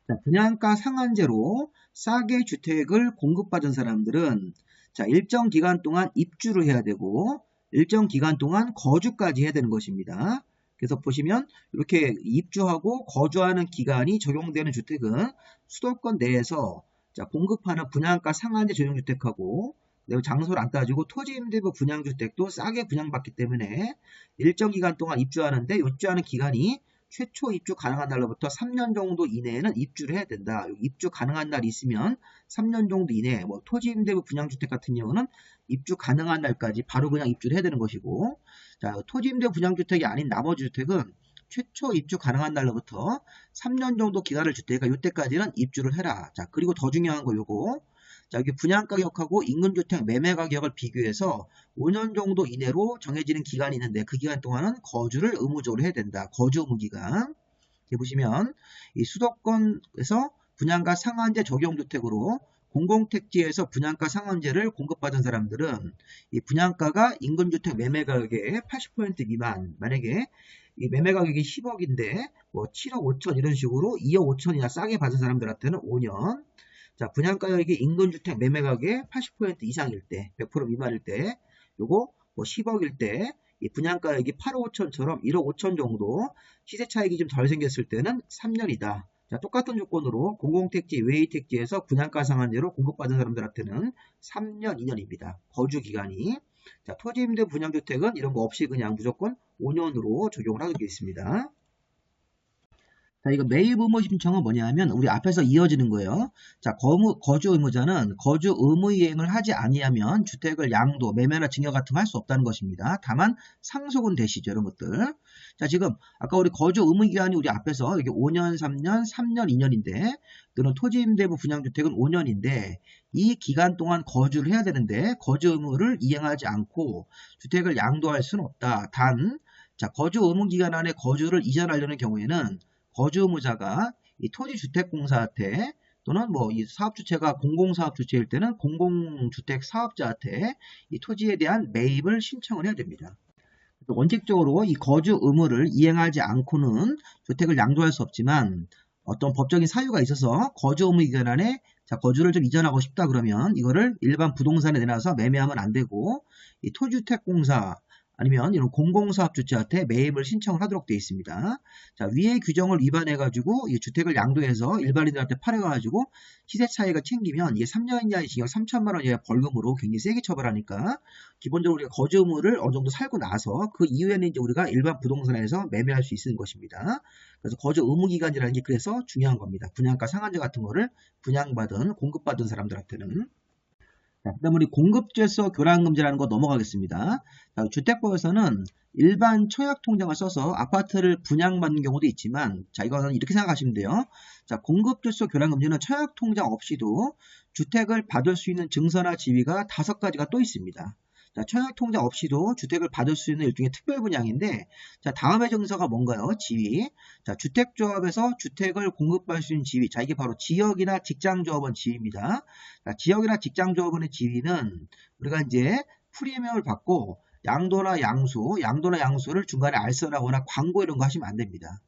자, 분양가 상한제로 싸게 주택을 공급받은 사람들은 자, 일정 기간 동안 입주를 해야 되고 일정 기간 동안 거주까지 해야 되는 것입니다. 그래서 보시면 이렇게 입주하고 거주하는 기간이 적용되는 주택은 수도권 내에서 자, 공급하는 분양가 상한제 적용주택하고 장소를 안 따지고 토지임대부 분양주택도 싸게 분양받기 때문에 일정 기간 동안 입주하는데 입주하는 기간이 최초 입주 가능한 날로부터 3년 정도 이내에는 입주를 해야 된다. 입주 가능한 날이 있으면 3년 정도 이내에 토지임대부 분양주택 같은 경우는 입주 가능한 날까지 바로 그냥 입주를 해야 되는 것이고 자, 토지임대부 분양주택이 아닌 나머지 주택은 최초 입주 가능한 날로부터 3년 정도 기간을 줄 테니까 이때까지는 입주를 해라. 자, 그리고 더 중요한 거 요거 자, 여기 분양가격하고 인근주택 매매가격을 비교해서 5년 정도 이내로 정해지는 기간이 있는데 그 기간 동안은 거주를 의무적으로 해야 된다. 거주 의무기간. 여기 보시면 이 수도권에서 분양가 상한제 적용주택으로 공공택지에서 분양가 상한제를 공급받은 사람들은 이 분양가가 인근주택 매매가격의 80% 미만 만약에 이 매매가격이 10억인데 7억 5천 이런 식으로 2억 5천이나 싸게 받은 사람들한테는 5년 자, 분양가액이 인근주택 매매가격의 80% 이상일 때, 100% 미만일 때, 요거 뭐 10억일 때, 이 분양가액이 8억 5천처럼 1억 5천 정도 시세 차익이 좀 덜 생겼을 때는 3년이다. 자, 똑같은 조건으로 공공택지, 외의택지에서 분양가 상한제로 공급받은 사람들한테는 3년, 2년입니다. 거주 기간이. 자, 토지임대 분양주택은 이런 거 없이 그냥 무조건 5년으로 적용을 하게 되어 있습니다. 자, 이거 매입 의무 신청은 뭐냐면 우리 앞에서 이어지는 거예요. 자, 거주 의무자는 거주 의무 이행을 하지 아니하면 주택을 양도, 매매나 증여 같은 거 할 수 없다는 것입니다. 다만 상속은 되시죠, 이런 것들. 자, 지금 아까 우리 거주 의무 기간이 우리 앞에서 이게 5년, 3년, 3년, 2년인데 또는 토지임대부 분양주택은 5년인데 이 기간 동안 거주를 해야 되는데 거주 의무를 이행하지 않고 주택을 양도할 수는 없다. 단, 자, 거주 의무 기간 안에 거주를 이전하려는 경우에는 거주 의무자가 이 토지주택공사한테 또는 뭐 이 사업주체가 공공사업주체일 때는 공공주택 사업자한테 이 토지에 대한 매입을 신청을 해야 됩니다. 원칙적으로 이 거주 의무를 이행하지 않고는 주택을 양도할 수 없지만 어떤 법적인 사유가 있어서 거주 의무 기간 안에 자, 거주를 좀 이전하고 싶다 그러면 이거를 일반 부동산에 내놔서 매매하면 안 되고 이 토지주택공사 아니면 이런 공공사업 주체한테 매입을 신청을 하도록 되어 있습니다. 자, 위의 규정을 위반해가지고 이 주택을 양도해서 일반인들한테 팔아가지고 시세 차이가 챙기면 이게 3년 이하의 징역 3천만 원 이하의 벌금으로 굉장히 세게 처벌하니까 기본적으로 우리가 거주 의무를 어느 정도 살고 나서 그 이후에는 이제 우리가 일반 부동산에서 매매할 수 있는 것입니다. 그래서 거주 의무 기간이라는 게 그래서 중요한 겁니다. 분양가 상한제 같은 거를 분양받은 공급받은 사람들한테는. 자, 그다음 우리 공급질서 교란금지라는 거 넘어가겠습니다. 자, 주택법에서는 일반 청약통장을 써서 아파트를 분양받는 경우도 있지만 자, 이거는 이렇게 생각하시면 돼요. 자, 공급질서 교란금지는 청약통장 없이도 주택을 받을 수 있는 증서나 지위가 5가지가 또 있습니다. 자, 청약통장 없이도 주택을 받을 수 있는 일종의 특별분양인데 자, 다음의 증서가 뭔가요? 지위. 자, 주택조합에서 주택을 공급할 수 있는 지위. 자, 이게 바로 지역이나 직장조합원 지위입니다. 자, 지역이나 직장조합원의 지위는 우리가 이제 프리미엄을 받고 양도나 양수를 중간에 알선하거나 광고 이런 거 하시면 안 됩니다.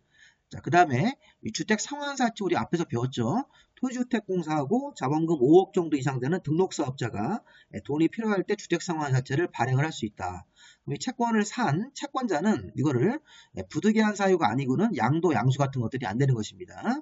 자, 그 다음에 주택 상환사채 우리 앞에서 배웠죠. 토지주택공사하고 자본금 5억 정도 이상 되는 등록사업자가 돈이 필요할 때 주택상환사채를 발행을 할 수 있다. 그럼 이 채권을 산 채권자는 이거를 부득이한 사유가 아니고는 양도, 양수 같은 것들이 안 되는 것입니다.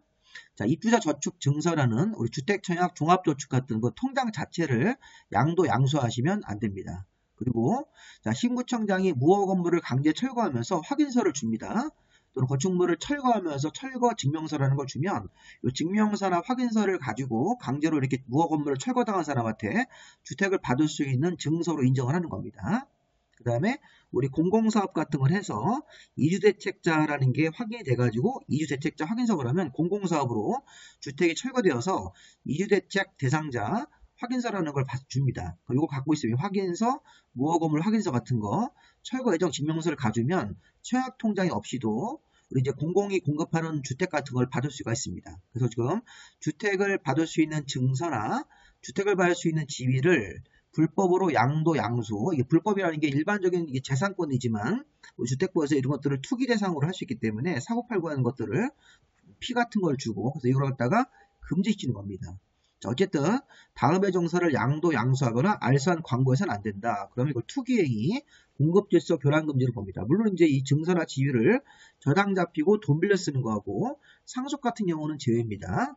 자, 입주자 저축 증서라는 우리 주택청약 종합저축 같은 그 통장 자체를 양도, 양수하시면 안 됩니다. 그리고 자, 신구청장이 무허가 건물을 강제 철거하면서 확인서를 줍니다. 또는 건축물을 철거하면서 철거 증명서라는 걸 주면 이 증명서나 확인서를 가지고 강제로 이렇게 무허가 건물을 철거당한 사람한테 주택을 받을 수 있는 증서로 인정을 하는 겁니다. 그 다음에 우리 공공사업 같은 걸 해서 이주대책자라는 게 확인이 돼가지고 이주대책자 확인서를 하면 공공사업으로 주택이 철거되어서 이주대책 대상자 확인서라는 걸 줍니다. 이거 갖고 있으면 확인서, 무허가 건물 확인서 같은 거, 철거 예정 증명서를 가지면 청약통장이 없이도 우리 이제 공공이 공급하는 주택 같은 걸 받을 수가 있습니다. 그래서 지금 주택을 받을 수 있는 증서나 주택을 받을 수 있는 지위를 불법으로 양도, 양수, 이게 불법이라는 게 일반적인 이게 재산권이지만 주택부에서 이런 것들을 투기 대상으로 할 수 있기 때문에 사고팔고 하는 것들을 피 같은 걸 주고 그래서 이걸 갖다가 금지시키는 겁니다. 자, 어쨌든 다음의 정서를 양도, 양수하거나 알선, 광고해서는 안 된다. 그러면 이걸 투기행위, 공급질서 교란금지로 봅니다. 물론 이제 이 증서나 지위를 저당 잡히고 돈 빌려 쓰는 거하고 상속 같은 경우는 제외입니다.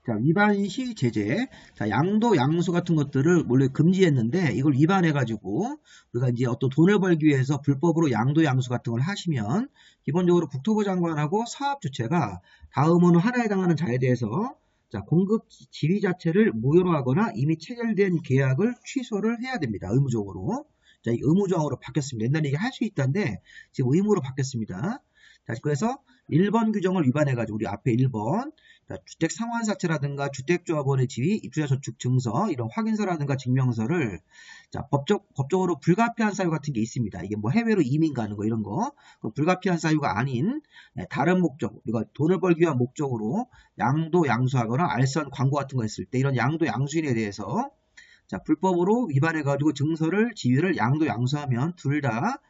자, 위반 시 제재. 자, 양도, 양수 같은 것들을 원래 금지했는데 이걸 위반해가지고 우리가 이제 어떤 돈을 벌기 위해서 불법으로 양도, 양수 같은 걸 하시면 기본적으로 국토부 장관하고 사업 주체가 다음은 하나에 해당하는 자에 대해서 자, 공급 지위 자체를 무효로 하거나 이미 체결된 계약을 취소를 해야 됩니다. 의무적으로. 자, 이 의무조항으로 바뀌었습니다. 옛날에 이게 할 수 있다는데 지금 의무로 바뀌었습니다. 자, 그래서 1번 규정을 위반해가지고 우리 앞에 1번 자, 주택 상환사채라든가 주택조합원의 지위, 입주자 저축 증서, 이런 확인서라든가 증명서를 자, 법적으로 불가피한 사유 같은 게 있습니다. 이게 뭐 해외로 이민 가는 거 이런 거 불가피한 사유가 아닌 다른 목적, 우리가 돈을 벌기 위한 목적으로 양도, 양수하거나 알선, 광고 같은 거 했을 때 이런 양도, 양수인에 대해서 자, 불법으로 위반해가지고 증서를, 지위를 양도, 양수하면 둘 다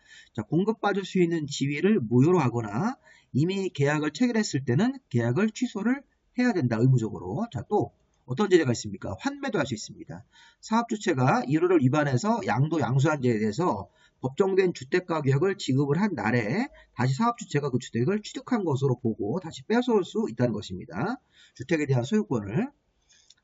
공급받을 수 있는 지위를 무효로 하거나 이미 계약을 체결했을 때는 계약을 취소를 해야 된다. 의무적으로. 자, 또 어떤 제재가 있습니까? 환매도 할 수 있습니다. 사업주체가 1호를 위반해서 양도 양수한 제에 대해서 법정된 주택가격을 지급을 한 날에 다시 사업주체가 그 주택을 취득한 것으로 보고 다시 뺏어올 수 있다는 것입니다. 주택에 대한 소유권을.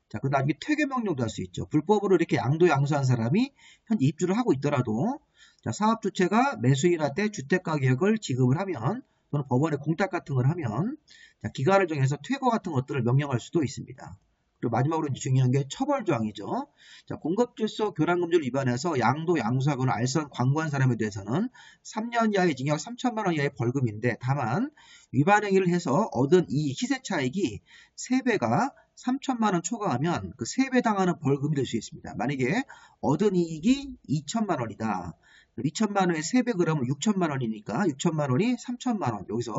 자, 그 다음에 퇴계명령도 할 수 있죠. 불법으로 이렇게 양도 양수한 사람이 현재 입주를 하고 있더라도 자, 사업주체가 매수인한테 주택가격을 지급을 하면 또는 법원에 공탁 같은 걸 하면 자, 기간을 정해서 퇴거 같은 것들을 명령할 수도 있습니다. 그리고 마지막으로 이제 중요한 게 처벌조항이죠. 자, 공급질서 교란금지를 위반해서 양도 양수하거나 알선 광고한 사람에 대해서는 3년 이하의 징역 3천만 원 이하의 벌금인데 다만 위반 행위를 해서 얻은 이 시세 차익이 3배가 3천만 원 초과하면 그 3배 당하는 벌금이 될 수 있습니다. 만약에 얻은 이익이 2천만 원이다. 2천만 원에 3배 그러면 6천만 원이니까 6천만 원이 3천만 원. 여기서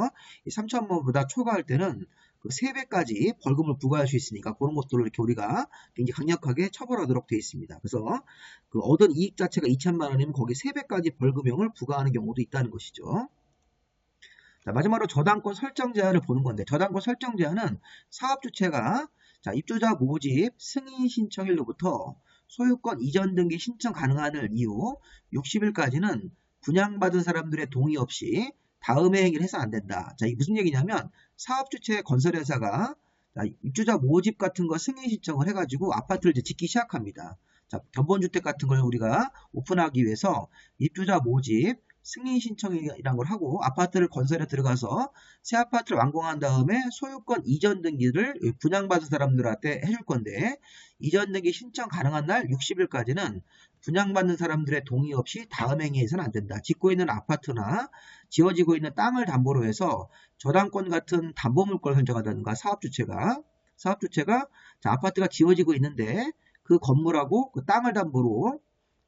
3천만 원보다 초과할 때는 그 3배까지 벌금을 부과할 수 있으니까 그런 것들을 이렇게 우리가 굉장히 강력하게 처벌하도록 되어 있습니다. 그래서 그 얻은 이익 자체가 2천만 원이면 거기 3배까지 벌금형을 부과하는 경우도 있다는 것이죠. 자, 마지막으로 저당권 설정 제한을 보는 건데 저당권 설정 제한은 사업주체가 자, 입주자 모집 승인 신청일로부터 소유권 이전 등기 신청 가능한 날 이후 60일까지는 분양받은 사람들의 동의 없이 다음의 행위를 해서 안 된다. 자, 이게 무슨 얘기냐면 사업주체 건설회사가 입주자 모집 같은 거 승인 신청을 해가지고 아파트를 이제 짓기 시작합니다. 자, 견본주택 같은 걸 우리가 오픈하기 위해서 입주자 모집 승인 신청이라는 걸 하고 아파트를 건설에 들어가서 새 아파트를 완공한 다음에 소유권 이전 등기를 분양받은 사람들한테 해줄 건데 이전 등기 신청 가능한 날 60일까지는 분양받는 사람들의 동의 없이 다음 행위해서는 안 된다. 짓고 있는 아파트나 지어지고 있는 땅을 담보로 해서 저당권 같은 담보물권을 설정한다든가 사업주체가 자, 아파트가 지어지고 있는데 그 건물하고 그 땅을 담보로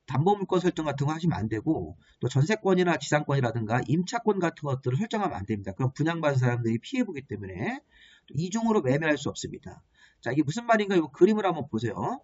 담보물권 설정 같은 거 하시면 안 되고 또 전세권이나 지상권이라든가 임차권 같은 것들을 설정하면 안 됩니다. 그럼 분양받은 사람들이 피해보기 때문에 이중으로 매매할 수 없습니다. 자, 이게 무슨 말인가 이 그림을 한번 보세요.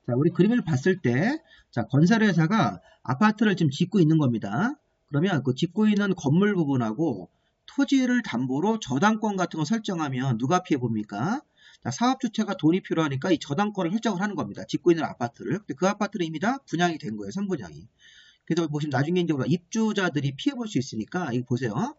자, 우리 그림을 봤을 때 자, 건설회사가 아파트를 지금 짓고 있는 겁니다. 그러면 그 짓고 있는 건물 부분하고 토지를 담보로 저당권 같은 거 설정하면 누가 피해봅니까? 자, 사업주체가 돈이 필요하니까 이 저당권을 설정을 하는 겁니다. 짓고 있는 아파트를. 근데 그 아파트는 이미 다 분양이 된 거예요. 선분양이. 그래서 보시면 나중에 이제 입주자들이 피해볼 수 있으니까 이거 보세요.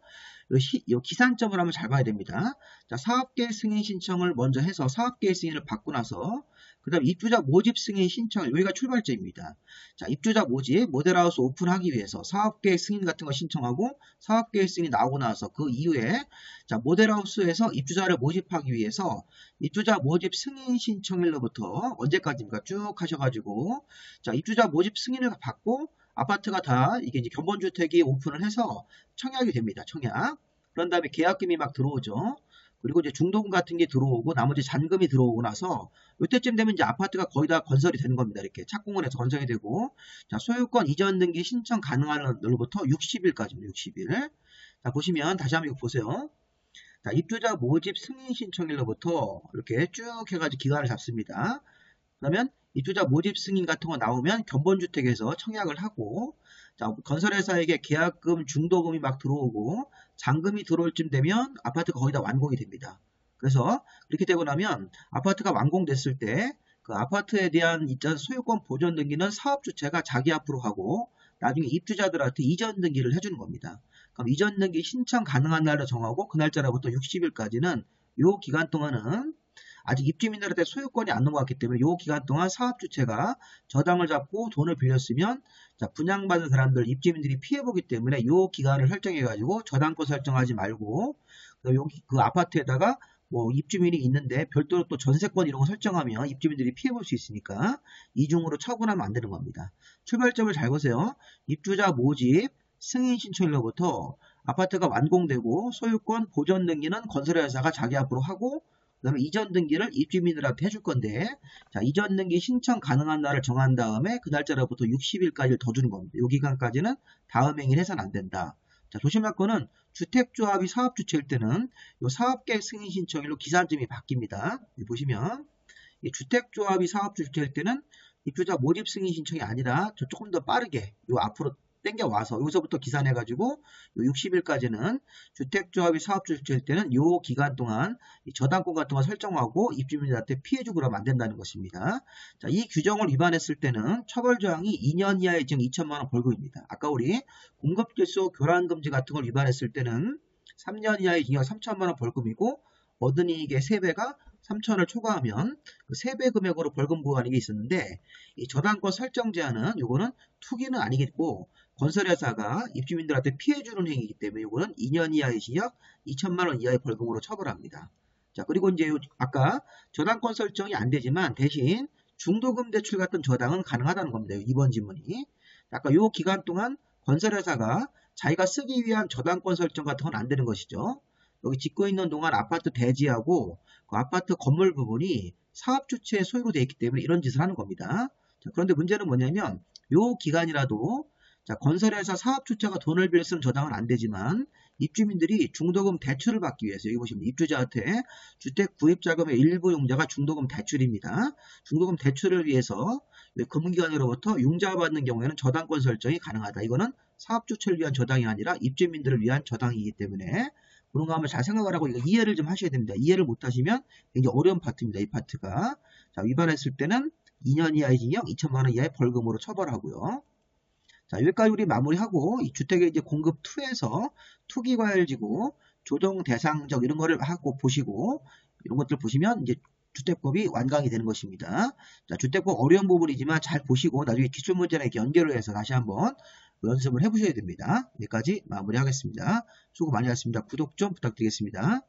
이 기산점을 한번 잘 봐야 됩니다. 자, 사업계획 승인 신청을 먼저 해서 사업계획 승인을 받고 나서 그 다음 입주자 모집 승인 신청, 여기가 출발점입니다. 자, 입주자 모집, 모델하우스 오픈하기 위해서 사업계획 승인 같은 거 신청하고 사업계획 승인이 나오고 나서 그 이후에 자, 모델하우스에서 입주자를 모집하기 위해서 입주자 모집 승인 신청일로부터 언제까지입니까? 쭉 하셔가지고 자, 입주자 모집 승인을 받고 아파트가 다 이게 이제 견본주택이 오픈을 해서 청약이 됩니다. 청약. 그런 다음에 계약금이 막 들어오죠. 그리고 이제 중도금 같은 게 들어오고 나머지 잔금이 들어오고 나서 이때쯤 되면 이제 아파트가 거의 다 건설이 되는 겁니다. 이렇게 착공을 해서 건설이 되고 자, 소유권 이전 등기 신청 가능한 날로부터 60일까지입니다. 60일. 자, 보시면 다시 한번 이거 보세요. 자, 입주자 모집 승인 신청일로부터 이렇게 쭉 해가지고 기간을 잡습니다. 그러면 입주자 모집 승인 같은 거 나오면 견본주택에서 청약을 하고 자, 건설회사에게 계약금, 중도금이 막 들어오고 잔금이 들어올 쯤 되면 아파트가 거의 다 완공이 됩니다. 그래서 그렇게 되고 나면 아파트가 완공됐을 때 그 아파트에 대한 소유권 보존 등기는 사업주체가 자기 앞으로 하고 나중에 입주자들한테 이전 등기를 해주는 겁니다. 그럼 이전 등기 신청 가능한 날을 정하고 그 날짜로부터 60일까지는 이 기간 동안은 아직 입주민들한테 소유권이 안 넘어갔기 때문에 이 기간 동안 사업주체가 저당을 잡고 돈을 빌렸으면 자, 분양받은 사람들, 입주민들이 피해보기 때문에 이 기간을 설정해가지고 저당권 설정하지 말고 그 아파트에다가 뭐 입주민이 있는데 별도로 또 전세권 이런 거 설정하면 입주민들이 피해볼 수 있으니까 이중으로 처분하면 안 되는 겁니다. 출발점을 잘 보세요. 입주자 모집 승인 신청일로부터 아파트가 완공되고 소유권 보존 등기는 건설회사가 자기 앞으로 하고 그 다음에 이전 등기를 입주민들한테 해줄 건데 자, 이전 등기 신청 가능한 날을 정한 다음에 그 날짜로부터 60일까지를 더 주는 겁니다. 이 기간까지는 다음 행위를 해서는 안 된다. 자, 조심할 거는 주택조합이 사업주체일 때는 이 사업계획 승인 신청일로 기산점이 바뀝니다. 여기 보시면 이 주택조합이 사업주체일 때는 입주자 모집 승인 신청이 아니라 조금 더 빠르게 요 앞으로 땡겨와서 여기서부터 계산해가지고 60일까지는 주택조합이 사업주를 칠 때는 요 기간 동안 저당권 같은 거 설정하고 입주민들한테 피해주고 그러면 안 된다는 것입니다. 자, 이 규정을 위반했을 때는 처벌조항이 2년 이하의 징 2천만 원 벌금입니다. 아까 우리 공급질소 교란금지 같은 걸 위반했을 때는 3년 이하의 징역 3천만 원 벌금이고 얻은 이익의 3배가 3천을 초과하면 그 3배 금액으로 벌금 부과하는 게 있었는데 이 저당권 설정 제한은 요거는 투기는 아니겠고 건설회사가 입주민들한테 피해주는 행위이기 때문에 요거는 2년 이하의 징역 2천만 원 이하의 벌금으로 처벌합니다. 자, 그리고 이제 아까 저당권 설정이 안 되지만 대신 중도금 대출 같은 저당은 가능하다는 겁니다. 이번 지문이. 아까 요 기간 동안 건설회사가 자기가 쓰기 위한 저당권 설정 같은 건 안 되는 것이죠. 여기 짓고 있는 동안 아파트 대지하고 그 아파트 건물 부분이 사업 주체의 소유로 되어 있기 때문에 이런 짓을 하는 겁니다. 자, 그런데 문제는 뭐냐면 요 기간이라도 자, 건설회사 사업 주체가 돈을 빌려 쓰는 저당은 안 되지만 입주민들이 중도금 대출을 받기 위해서 여기 보시면 입주자한테 주택 구입 자금의 일부 융자가 중도금 대출입니다. 중도금 대출을 위해서 금융기관으로부터 융자 받는 경우에는 저당권 설정이 가능하다. 이거는 사업 주체를 위한 저당이 아니라 입주민들을 위한 저당이기 때문에 그런 거 한번 잘 생각을 하고 이거 이해를 좀 하셔야 됩니다. 이해를 못 하시면 굉장히 어려운 파트입니다. 이 파트가. 자, 위반했을 때는 2년 이하의 징역 2천만 원 이하의 벌금으로 처벌하고요. 자, 여기까지 우리 마무리하고 이 주택의 이제 공급 2에서 투기과열지구 조정 대상적 이런 거를 하고 보시고 이런 것들 보시면 이제 주택법이 완강이 되는 것입니다. 자, 주택법 어려운 부분이지만 잘 보시고 나중에 기출 문제랑 이렇게 연결을 해서 다시 한번 연습을 해보셔야 됩니다. 여기까지 마무리하겠습니다. 수고 많이 하셨습니다. 구독 좀 부탁드리겠습니다.